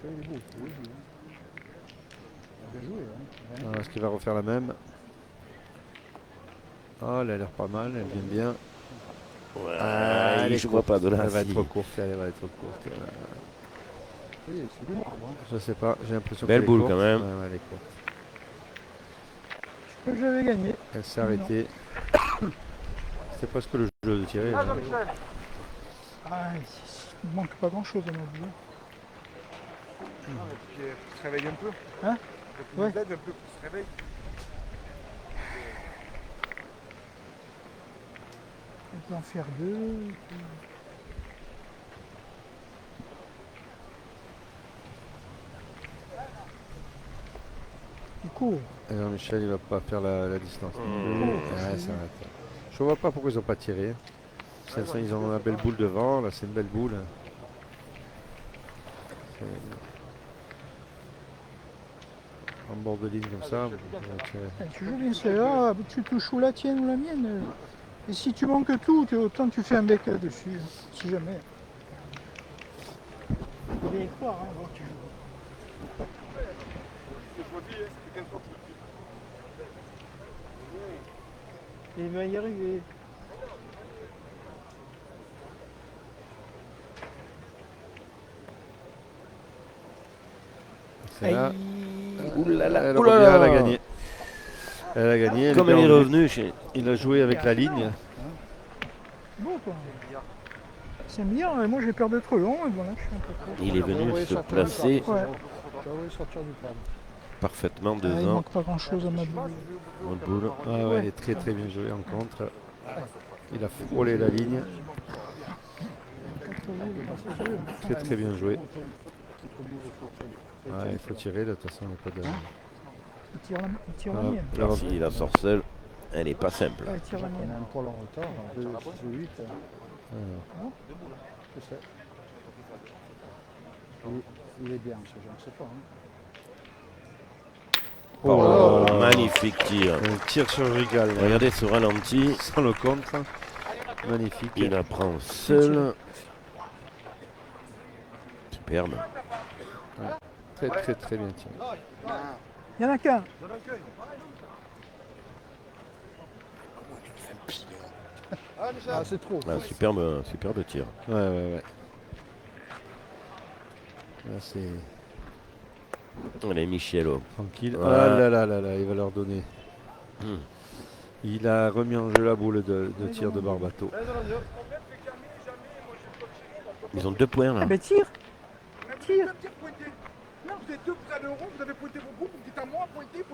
D: Celui-là, il est beau, oui, oui. Bien joué, hein.
C: Alors, est-ce qu'il va refaire la même? Oh, elle a l'air pas mal, elle vient bien.
B: Ouais,
C: elle est
B: je vois pas de là.
C: Elle va
B: si.
C: être courte, elle va être courte.
D: Oui, c'est du marbre, hein.
C: Je sais pas, j'ai l'impression
B: Belle
C: qu'elle est
B: boule,
C: courte.
B: quand même.
C: Ouais, elle est courte.
D: Je crois que j'avais gagné.
C: Elle s'est arrêtée. C'est presque le jeu de tirer. hein.
D: Ah, il ne manque pas grand-chose à mon avis.
G: Puis tu te réveilles un peu.
D: Hein?
G: Ouais.
D: Ouais.
G: Un peu, tu te réveilles.
D: On peut en faire deux. Il court.
C: Et Jean-Michel, il va pas faire la distance. Ouais, ça arrête. Je vois pas pourquoi ils ont pas tiré. Ils ont la belle boule devant, là c'est une belle boule. En bord de ligne comme ça.
D: Tu joues bien celle-là, tu touches ou la tienne ou la mienne. Et si tu manques tout, autant tu fais un bec là-dessus, si jamais. Faut bien y croire, hein, avant que tu joues. Il va y arriver.
C: Celle-là,
B: Oulala,
C: elle
B: oulala.
C: a gagné. Elle a gagné.
B: Comme elle est revenue,
C: il a joué avec la ligne.
D: Bon, quoi. C'est bien, et moi j'ai peur d'être long, et voilà, je suis un peu court.
B: il est venu se placer
D: Ouais.
B: parfaitement
D: Il
B: devant
D: manque pas grand-chose à ma boule.
B: notre boule.
C: Ah ouais, il est très très bien joué en contre. Il a frôlé la ligne. Très très bien joué. Ouais, il faut tirer, de toute façon, il n'y a pas de...
D: Il tire la mienne.
B: Alors, si la sorcelle, elle est pas simple.
D: Ouais, il tire la mienne.
E: Un poil en retard, 2, 8. Je sais. Il est bien, ce genre, je sais pas. Hein.
B: Oh, magnifique tir.
C: Un tir chirurgical.
B: Regardez ce ralenti.
C: Sans le contre. Magnifique.
B: Il la prend seul. Superbe.
C: Très très très bien tiré.
D: Il y en a qu'un.
E: Ah, c'est trop.
B: Ah, superbe tir.
C: Ouais. Là c'est
B: Allez, Michelo.
C: tranquille.
B: Ouais.
C: Ah là, il va leur donner.
B: Hmm.
C: Il a remis en jeu la boule de tir de Barbato.
B: Ils ont 2 points là.
D: Ah ben tire. Tire.
G: Vous êtes deux près de l'euro, vous avez pointé vos bouts, vous dites à moi, pointez.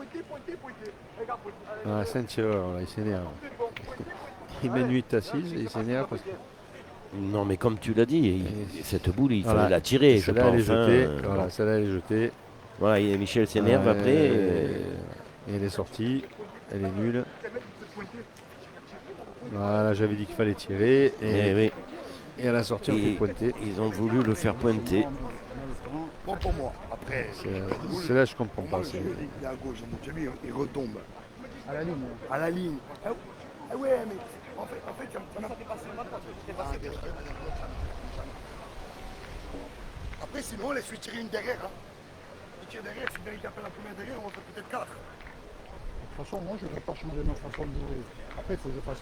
G: Regarde, pointez.
C: Ah, c'est un tireur, là, il s'énerve. Il met 8 à 6 et il s'énerve parce que
B: Non, mais comme tu l'as dit, cette boule, il
C: Voilà.
B: fallait la tirer, je
C: celle-là
B: pense.
C: elle est jetée.
B: hein.
C: Voilà, celle-là elle est jetée.
B: Voilà, et Michel s'énerve
C: Ouais,
B: après.
C: et elle est sortie. Elle est nulle. Voilà, j'avais dit qu'il fallait tirer.
B: Eh oui.
C: Et à la sortie, on
B: Et
C: fait pointer.
B: ils ont voulu le faire pointer.
E: Bon pour moi. Après,
C: Celle-là, je comprends pas.
E: il est à gauche, mon Jamie, il retombe
D: À la ligne.
E: à la ligne. Ah ouais, mais en fait, on a Après, sinon, on laisse lui tirer une derrière. Hein. Il tire derrière, si il appelle la première derrière, on fait peut-être 4.
D: De toute façon, moi je ne vais pas changer ma façon de jouer. Après, il faut que je fasse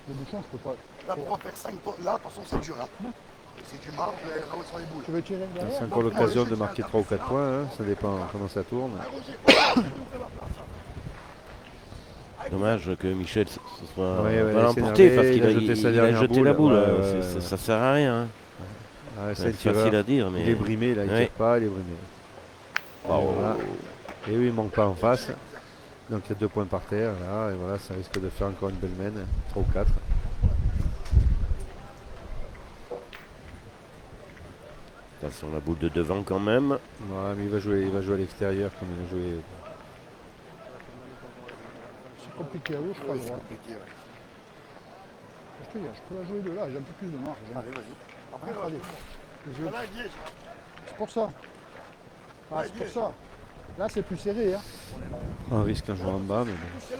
D: le bouchon, je peux pas.
E: Là, pour en faire 5 points, là, de toute façon, c'est dur. Hein. Si tu marques, là où sont les boules.
D: Tu veux tirer derrière?
C: C'est encore l'occasion de marquer 3 ou 4 points. Hein. Ça dépend comment ça tourne.
B: Dommage que Michel se soit
C: Ouais,
B: pas
C: il
B: emporté
C: s'est
B: parce
C: énervé,
B: qu'il
C: il a jeté sa dernière
B: jeté
C: boule.
B: la boule.
C: Ouais,
B: Ça sert à rien. Hein.
C: Ouais, c'est
B: C'est
C: un tireur.
B: facile à dire, mais.
C: Il est brimé, là, il
B: Ouais.
C: tire pas, il est brimé.
B: Oh.
C: Voilà. Et oui, il manque pas en face. Donc il y a 2 points par terre, là, et voilà, ça risque de faire encore une belle mène, 3 ou 4.
B: Attention, la boule de devant quand même.
C: Ouais, mais il va jouer à l'extérieur comme il a joué.
D: C'est compliqué à gauche, pas à droite. Je te dis, je peux la jouer de là, j'ai un peu plus de marge. Allez, vas-y. Après, regardez. C'est pour ça. Ah, c'est pour ça. Là, c'est plus serré. Hein.
C: On risque un joueur en bas, mais bon.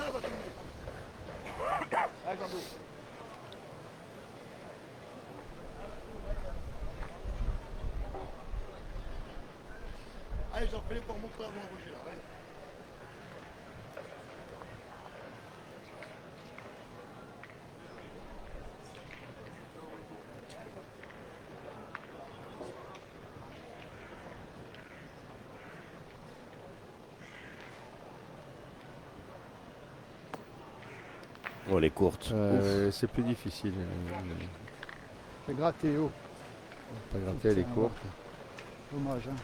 E: Allez, j'en fais pour mon frère, mon Roger, là. Allez.
B: Oh, les courtes.
C: C'est plus difficile.
D: C'est gratté haut.
C: Pas gratter, elle est courte.
D: Dommage. Hein.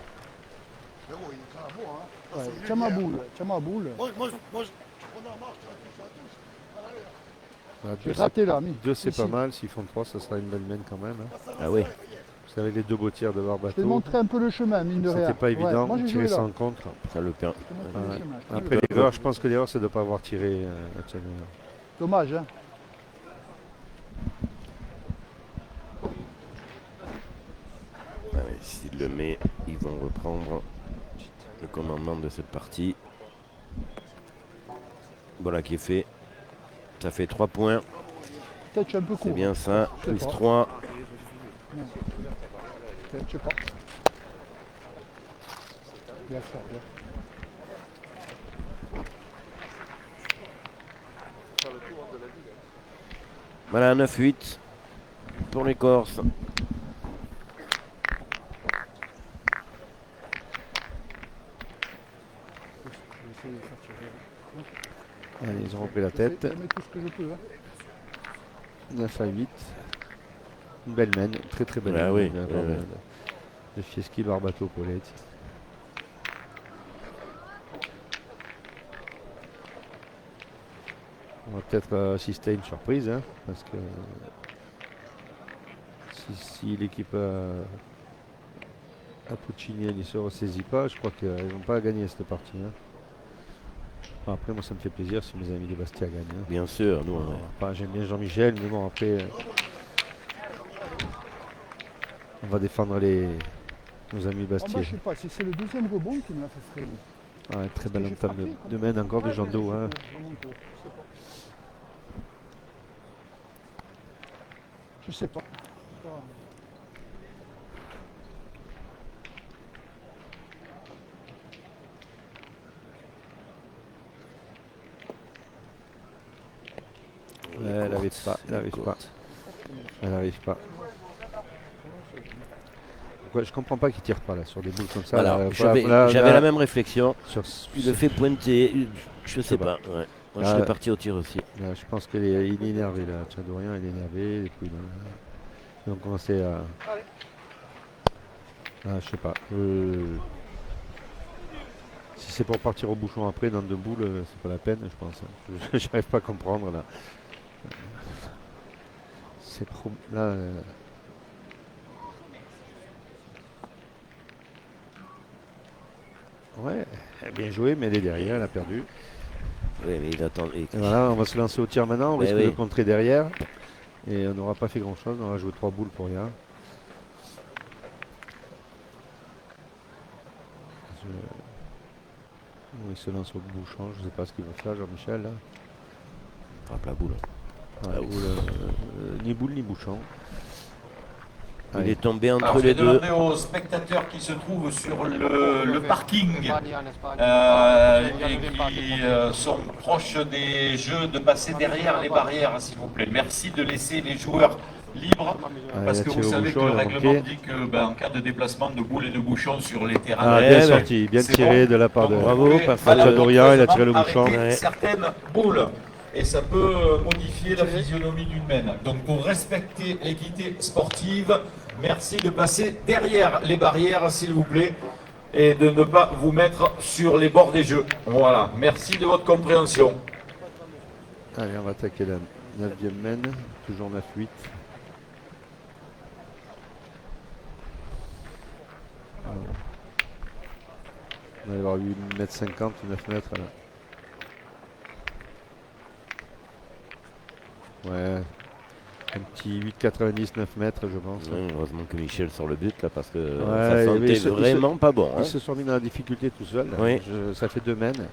E: Frérot, il est très beau, hein.
D: Ouais,
E: C'est
D: tiens ma
E: lui,
D: boule. Tiens ma boule.
E: Moi, on en marche, tu la touches.
C: Voilà,
D: Je vais gratter là, ami.
C: 2 c'est
D: Ici.
C: pas mal, s'ils font 3, ça sera une belle mène quand même. Hein.
B: Ah oui.
C: Vous savez, les 2 beaux tirs de
D: Je vais
C: Barbato,
D: montrer un peu le chemin, mine de rien.
C: c'était pas
D: Ouais,
C: évident
D: moi,
C: de
D: j'ai
C: tirer
D: joué
C: ça
D: là.
C: en contre.
B: Ça le perd.
D: Je te montre le
C: Ouais.
D: chemin.
C: Après l'erreur, je pense que l'erreur c'est de ne pas avoir tiré actuellement.
D: Dommage, hein.
B: Ah oui. S'il le met, ils vont reprendre le commandement de cette partie. Voilà qui est fait. Ça fait 3 points.
D: Peut-être un peu court.
B: C'est bien ça.
D: Je sais
B: Plus
D: pas.
B: 3.
D: Peut-être, je sais pas. Bien sûr, bien.
B: Voilà, 9-8 pour les Corses.
C: Allez, ils ont repris la tête.
D: Je mets tout ce que je peux. Hein.
C: 9-8. Une belle mène, très très belle
B: Ah
C: mène.
B: oui, oui.
C: De Fieschi, Barbato, Poletti. On va peut-être assister à une surprise, hein, parce que si l'équipe à Puccini ne se ressaisit pas, je crois qu'ils ne vont pas gagner cette partie. Hein. Bon, après, moi, ça me fait plaisir si mes amis de Bastia gagnent. Hein.
B: Bien sûr, nous.
C: J'aime bien Jean-Michel, mais bon, après, on va défendre nos amis
D: Moi,
C: Bastia.
D: je sais pas, c'est le deuxième rebond qui me l'a fait freiner.
C: Ouais, très belle entame de mène encore de Jando. Hein.
D: Je sais pas.
C: Elle n'arrive pas, elle n'arrive pas. Ouais, je comprends pas qu'il tire pas là sur des boules comme ça.
B: Voilà,
C: Là,
B: j'avais la même réflexion. Il le
C: sur-
B: fait pointer, je sais pas. Ouais. Moi, je
C: Ah,
B: serais parti au tir aussi.
C: là, je pense qu'il est énervé là. Tchadorien, il est énervé. Et puis, ils ont commencé à. Ah, je sais pas. Si c'est pour partir au bouchon après dans 2 boules, c'est pas la peine, je pense. J'arrive pas à comprendre là. C'est là. Ouais, bien joué, mais elle est derrière, elle a perdu.
B: Oui, mais il attend.
C: Et voilà, on va se lancer au tir maintenant, on risque de contrer derrière. Et on n'aura pas fait grand chose, on va jouer 3 boules pour rien. Il se lance au bouchon, je ne sais pas ce qu'il va faire Jean-Michel là.
B: Frappe la boule.
C: La boule, ni boule ni bouchon.
B: Il est tombé entre
A: Alors,
B: les
A: je vais
B: deux.
A: demander aux spectateurs qui se trouvent sur le parking et qui sont proches des jeux de passer derrière les barrières, s'il vous plaît. Merci de laisser les joueurs libres, parce que vous savez que le règlement dit que en cas de déplacement de boules et de bouchons sur les terrains...
C: Bien sorti, bien tiré de la part de Tchadorien, il a tiré le bouchon.
A: Certaines boules. Et ça peut modifier la physionomie d'une mène. Donc pour respecter l'équité sportive, merci de passer derrière les barrières, s'il vous plaît, et de ne pas vous mettre sur les bords des jeux. Voilà, merci de votre compréhension.
C: Allez, on va attaquer la 9e mène, toujours 9-8. On va y avoir 8,50 m, 9 mètres là. Ouais, un petit 8,90, 9 mètres, je pense.
B: Heureusement que Michel sort le but là, parce que
C: ouais,
B: ça sentait vraiment pas bon.
C: Ils se sont mis dans la difficulté tout seul.
B: Oui.
C: Ça fait 2 mènes.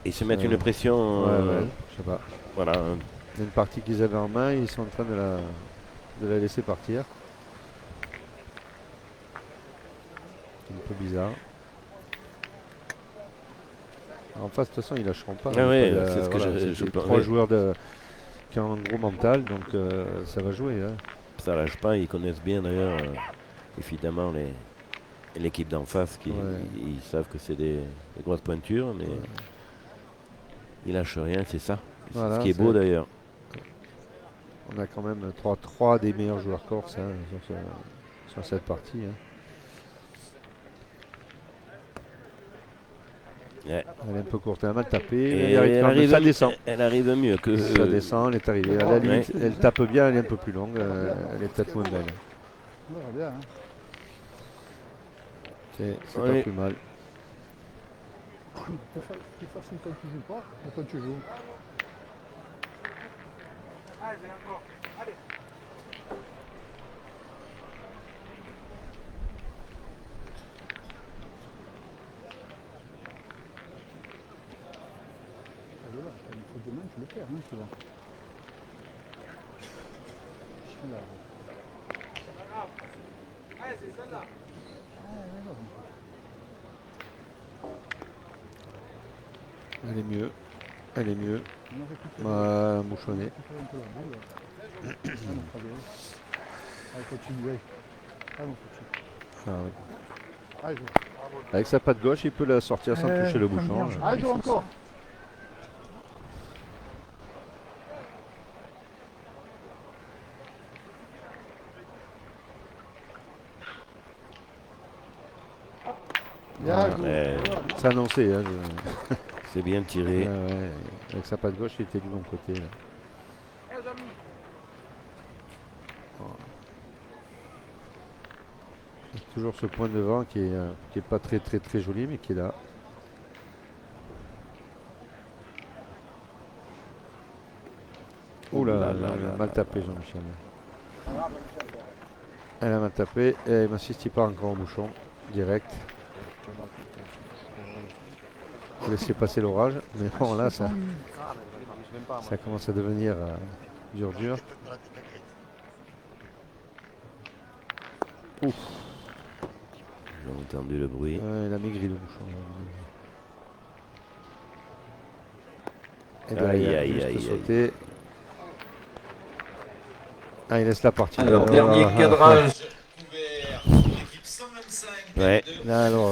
B: Ils se mettent une pression.
C: Ouais, je sais pas.
B: Voilà.
C: Il y a une partie qu'ils avaient en main, ils sont en train de la laisser partir. C'est un peu bizarre. En face, de toute façon, ils lâcheront pas.
B: Ah oui, c'est ce que je
C: 3 joueurs qui ont un gros mental, donc ça va jouer. Hein.
B: Ça lâche pas, ils connaissent bien d'ailleurs, évidemment, l'équipe d'en face, ils savent que c'est des grosses pointures, mais ils lâchent rien, c'est ça. Voilà, ce qui est beau d'ailleurs.
C: On a quand même 3 des meilleurs joueurs corses hein, sur cette partie. Hein.
B: Ouais.
C: Elle est un peu courte, elle a mal tapé.
B: Ça
C: descend.
B: Elle arrive mieux que.
C: Ça descend, elle est arrivée. À la limite, elle tape bien, elle est un peu plus longue. Elle est peut-être moins belle.
D: On verra bien. Hein.
C: C'est pas plus mal.
D: Plus facile quand tu joues pas, mais quand tu joues. là. Il faut demain, tu le perds, hein, tu vois. Alors.
G: Ouais, c'est celle-là.
C: Elle est mieux. Elle est mieux. Mouchonné. Ah, oui. Avec sa patte gauche, il peut la sortir sans toucher le bouchon.
D: Allez, encore.
C: C'est annoncé. Hein,
B: c'est bien tiré.
C: Ouais. Avec sa patte gauche, il était du bon côté. Là. Toujours ce point de vent qui est pas très joli, mais qui est là. Ouh là, mal tapé Jean-Michel. Elle a mal tapé et Massis part encore au bouchon, direct. Il faut laisser passer l'orage, mais bon là ça commence à devenir dur. Ouf.
B: J'ai entendu le bruit.
C: Il a maigri le bouchon. Et
B: Aïe.
C: sauter. Ah, il laisse la partie.
A: Alors, dernier cadrage couvert. L'équipe 125.
B: Ouais.
C: Là, alors,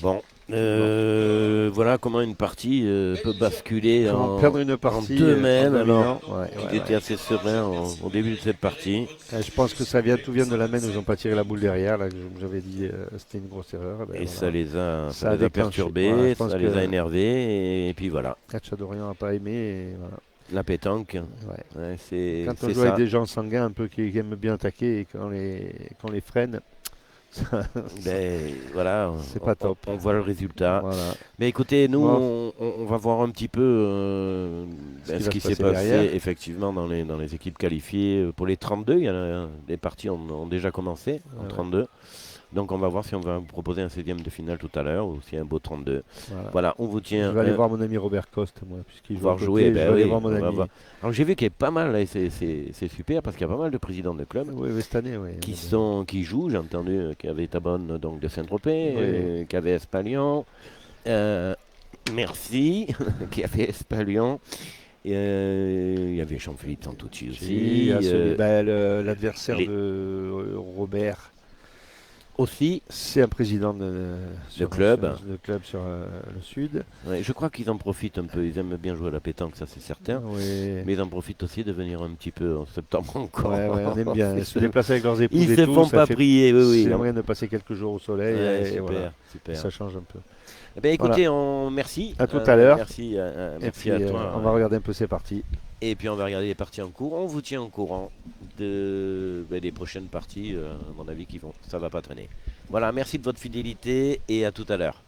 B: bon. Voilà comment une partie peut basculer
C: perdre une partie
B: en 2 mènes.
C: Alors,
B: il était assez serein au début de cette partie.
C: Je pense que tout vient de la main où ils n'ont pas tiré la boule derrière. Là, j'avais dit c'était une grosse erreur.
B: Et
C: voilà.
B: ça les a
C: déclenché.
B: perturbés, ça les a énervés. Et puis voilà.
C: Châteaubriand n'a pas aimé. Et voilà.
B: La pétanque. C'est
C: quand on joue avec des gens sanguins un peu qui aiment bien attaquer et qu'on les freine.
B: Voilà,
C: c'est pas top.
B: On voit le résultat.
C: Voilà.
B: Mais écoutez, nous, on va voir un petit peu ce qui s'est passé effectivement dans les équipes qualifiées. Pour les 32, il y en a des parties ont déjà commencé en 32. Donc on va voir si on va vous proposer un 16e de finale tout à l'heure ou si un beau 32. Voilà, on vous tient.
C: Je vais aller voir mon ami Robert Coste, moi, puisqu'il joue.
B: Jouer,
C: je vais aller voir mon ami.
B: Alors j'ai vu qu'il y a pas mal, là, c'est super parce qu'il y a pas mal de présidents de clubs
C: cette année,
B: qui jouent. J'ai entendu qu'il y avait Tabonne donc de Saint-Tropez, qu'il y avait Espalion. Merci, qu'il y avait Espalion. Il y avait Jean-Philippe Santucci aussi.
C: L'adversaire de Robert.
B: Aussi,
C: c'est un président de
B: club
C: sur le sud.
B: Ouais, je crois qu'ils en profitent un peu. Ils aiment bien jouer à la pétanque, ça c'est certain. Mais ils en profitent aussi de venir un petit peu en septembre encore.
C: On aime bien se déplacer avec leurs épouses.
B: Ils ne se font pas prier.
C: C'est moyen de passer quelques jours au soleil.
B: Super.
C: Ça change un peu.
B: Eh bien, écoutez, merci.
C: À tout à l'heure.
B: Merci à toi.
C: On va regarder un peu ces parties.
B: Et puis on va regarder les parties en cours. On vous tient au courant des prochaines parties, à mon avis, ça va pas traîner. Voilà, merci de votre fidélité et à tout à l'heure.